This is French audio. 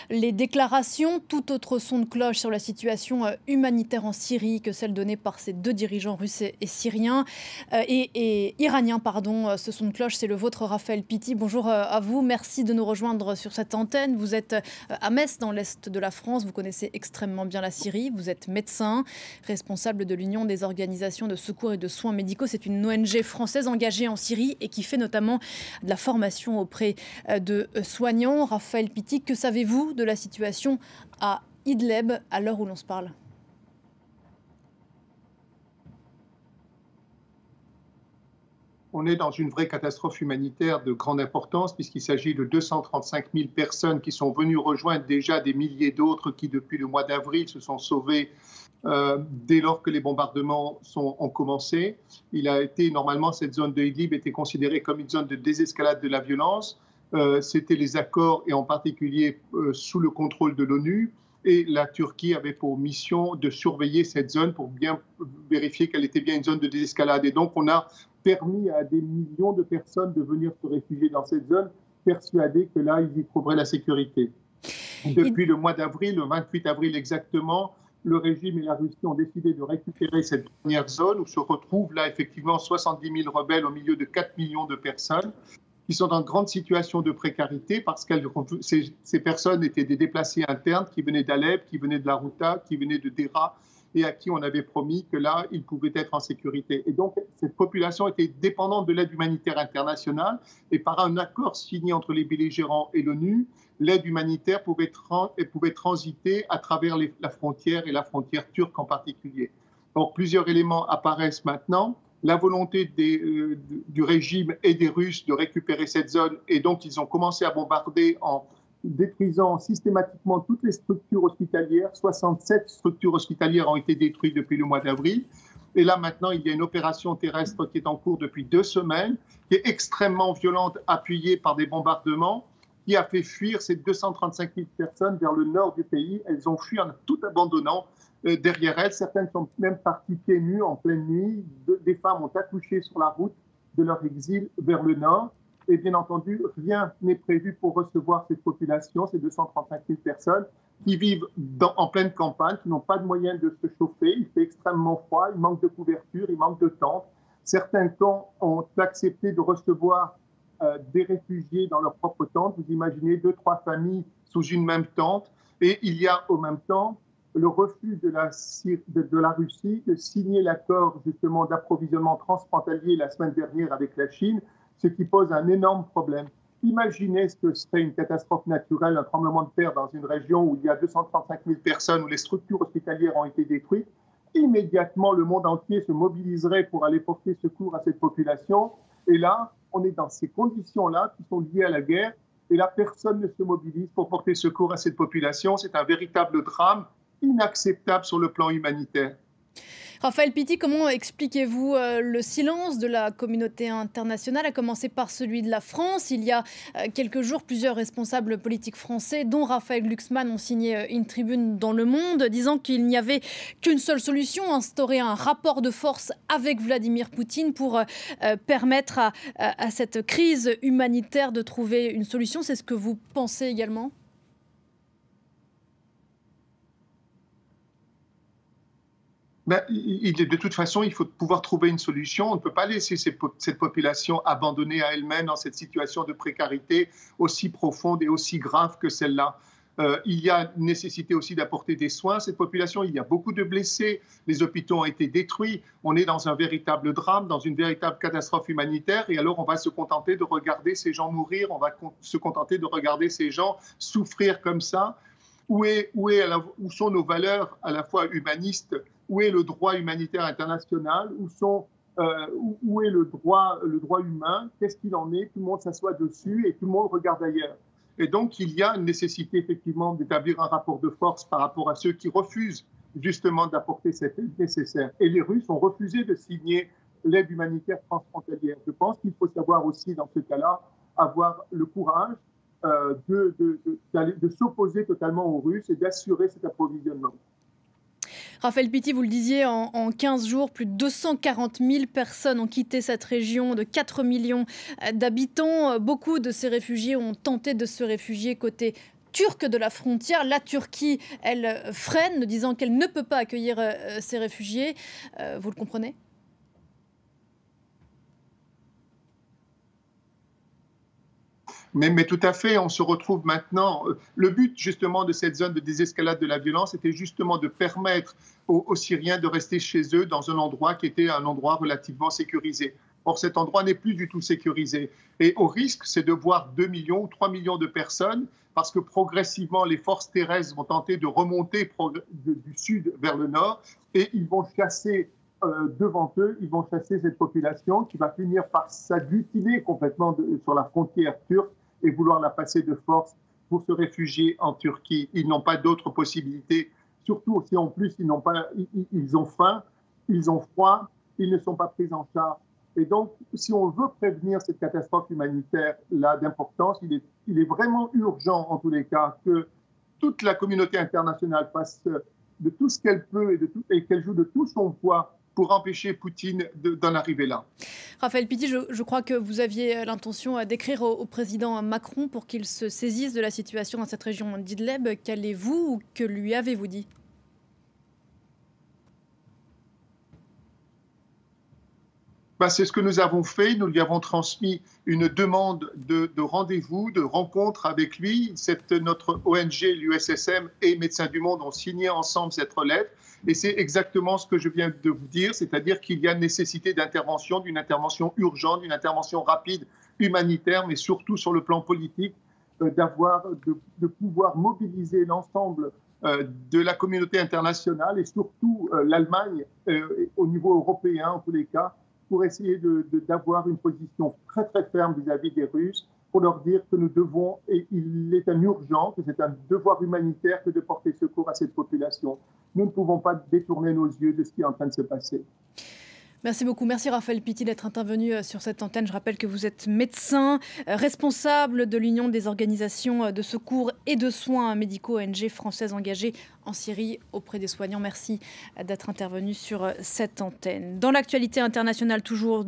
Les déclarations, tout autre son de cloche sur la situation humanitaire en Syrie que celle donnée par ces deux dirigeants russes et syriens et iraniens, pardon. Ce son de cloche, c'est le vôtre, Raphaël Pitti. Bonjour à vous, merci de nous rejoindre sur cette antenne. Vous êtes à Metz, dans l'est de la France. Vous connaissez extrêmement bien la Syrie. Vous êtes médecin, responsable de l'Union des organisations de secours et de soins médicaux. C'est une ONG française engagée en Syrie et qui fait notamment de la formation auprès de soignants. Raphaël Pitti, que savez-vous de la situation à Idlib à l'heure où l'on se parle? On est dans une vraie catastrophe humanitaire de grande importance puisqu'il s'agit de 235 000 personnes qui sont venues rejoindre déjà des milliers d'autres qui, depuis le mois d'avril, se sont sauvées dès lors que les bombardements ont commencé. Normalement, cette zone de Idlib était considérée comme une zone de désescalade de la violence. C'était les accords, et en particulier sous le contrôle de l'ONU. Et la Turquie avait pour mission de surveiller cette zone pour bien vérifier qu'elle était bien une zone de désescalade. Et donc, on a permis à des millions de personnes de venir se réfugier dans cette zone, persuadés que là, ils y trouveraient la sécurité. Depuis le mois d'avril, le 28 avril exactement, le régime et la Russie ont décidé de récupérer cette dernière zone où se retrouvent là effectivement 70 000 rebelles au milieu de 4 millions de personnes qui sont dans de grandes situations de précarité parce que ces personnes étaient des déplacés internes qui venaient d'Alep, qui venaient de la Ghouta, qui venaient de Deraa et à qui on avait promis que là, ils pouvaient être en sécurité. Et donc, cette population était dépendante de l'aide humanitaire internationale et par un accord signé entre les belligérants et l'ONU, l'aide humanitaire pouvait transiter à travers la frontière et la frontière turque en particulier. Donc, plusieurs éléments apparaissent maintenant. La volonté du régime et des Russes de récupérer cette zone, et donc ils ont commencé à bombarder en détruisant systématiquement toutes les structures hospitalières. 67 structures hospitalières ont été détruites depuis le mois d'avril. Et là, maintenant, il y a une opération terrestre qui est en cours depuis 2 semaines, qui est extrêmement violente, appuyée par des bombardements, qui a fait fuir ces 235 000 personnes vers le nord du pays. Elles ont fui en tout abandonnant derrière elles. Certaines sont même parties pieds nus en pleine nuit. Des femmes ont accouché sur la route de leur exil vers le nord. Et bien entendu, rien n'est prévu pour recevoir cette population, ces 235 000 personnes qui vivent en pleine campagne, qui n'ont pas de moyens de se chauffer. Il fait extrêmement froid, il manque de couverture, il manque de tentes. Certains camps ont accepté de recevoir des réfugiés dans leur propre tente. Vous imaginez 2-3 familles sous une même tente. Et il y a au même temps le refus de la Russie de signer l'accord justement d'approvisionnement transfrontalier la semaine dernière avec la Chine, ce qui pose un énorme problème. Imaginez ce que serait une catastrophe naturelle, un tremblement de terre dans une région où il y a 235 000 personnes, où les structures hospitalières ont été détruites. Immédiatement, le monde entier se mobiliserait pour aller porter secours à cette population. Et là, on est dans ces conditions-là qui sont liées à la guerre. Et là, personne ne se mobilise pour porter secours à cette population. C'est un véritable drame inacceptable sur le plan humanitaire. Raphaël Pitti, comment expliquez-vous le silence de la communauté internationale, à commencer par celui de la France? Il y a quelques jours, plusieurs responsables politiques français, dont Raphaël Glucksmann, ont signé une tribune dans Le Monde, disant qu'il n'y avait qu'une seule solution, instaurer un rapport de force avec Vladimir Poutine pour permettre à cette crise humanitaire de trouver une solution. C'est ce que vous pensez également ? De toute façon, il faut pouvoir trouver une solution. On ne peut pas laisser cette population abandonnée à elle-même dans cette situation de précarité aussi profonde et aussi grave que celle-là. Il y a nécessité aussi d'apporter des soins à cette population. Il y a beaucoup de blessés. Les hôpitaux ont été détruits. On est dans un véritable drame, dans une véritable catastrophe humanitaire. Et alors, on va se contenter de regarder ces gens mourir. On va se contenter de regarder ces gens souffrir comme ça. Où sont nos valeurs à la fois humanistes? Où est le droit humanitaire international? Où est le droit humain? Qu'est-ce qu'il en est? Tout le monde s'assoit dessus et tout le monde regarde ailleurs. Et donc, il y a une nécessité effectivement d'établir un rapport de force par rapport à ceux qui refusent justement d'apporter cette aide nécessaire. Et les Russes ont refusé de signer l'aide humanitaire transfrontalière. Je pense qu'il faut savoir aussi, dans ce cas-là, avoir le courage de s'opposer totalement aux Russes et d'assurer cet approvisionnement. Raphaël Pitti, vous le disiez, en 15 jours, plus de 240 000 personnes ont quitté cette région de 4 millions d'habitants. Beaucoup de ces réfugiés ont tenté de se réfugier côté turque de la frontière. La Turquie, elle freine, disant qu'elle ne peut pas accueillir ces réfugiés. Vous le comprenez ? Mais tout à fait, on se retrouve maintenant. Le but justement de cette zone de désescalade de la violence était justement de permettre aux Syriens de rester chez eux dans un endroit qui était un endroit relativement sécurisé. Or, cet endroit n'est plus du tout sécurisé. Et au risque, c'est de voir 2 millions ou 3 millions de personnes, parce que progressivement, les forces terrestres vont tenter de remonter du sud vers le nord, et ils vont chasser devant eux, ils vont chasser cette population qui va finir par s'agglutiner complètement sur la frontière turque et vouloir la passer de force pour se réfugier en Turquie. Ils n'ont pas d'autre possibilité, surtout si en plus ils ont faim, ils ont froid, ils ne sont pas pris en charge. Et donc, si on veut prévenir cette catastrophe humanitaire-là d'importance, il est vraiment urgent, en tous les cas, que toute la communauté internationale fasse de tout ce qu'elle peut et qu'elle joue de tout son poids pour empêcher Poutine d'en arriver là. Raphaël Pitti, je crois que vous aviez l'intention d'écrire au président Macron pour qu'il se saisisse de la situation dans cette région d'Idleb. Qu'allez-vous ou que lui avez-vous dit ? C'est ce que nous avons fait. Nous lui avons transmis une demande de rendez-vous, de rencontre avec lui. Notre ONG, l'USSM et Médecins du Monde ont signé ensemble cette lettre. Et c'est exactement ce que je viens de vous dire, c'est-à-dire qu'il y a nécessité d'intervention, d'une intervention urgente, d'une intervention rapide, humanitaire, mais surtout sur le plan politique, de pouvoir mobiliser l'ensemble de la communauté internationale et surtout l'Allemagne au niveau européen en tous les cas, pour essayer d'avoir une position très très ferme vis-à-vis des Russes, pour leur dire que nous devons, et il est un urgent, que c'est un devoir humanitaire que de porter secours à cette population. Nous ne pouvons pas détourner nos yeux de ce qui est en train de se passer. Merci beaucoup. Merci Raphaël Pitti d'être intervenu sur cette antenne. Je rappelle que vous êtes médecin, responsable de l'Union des organisations de secours et de soins médicaux, ONG française engagée en Syrie auprès des soignants. Merci d'être intervenu sur cette antenne. Dans l'actualité internationale toujours,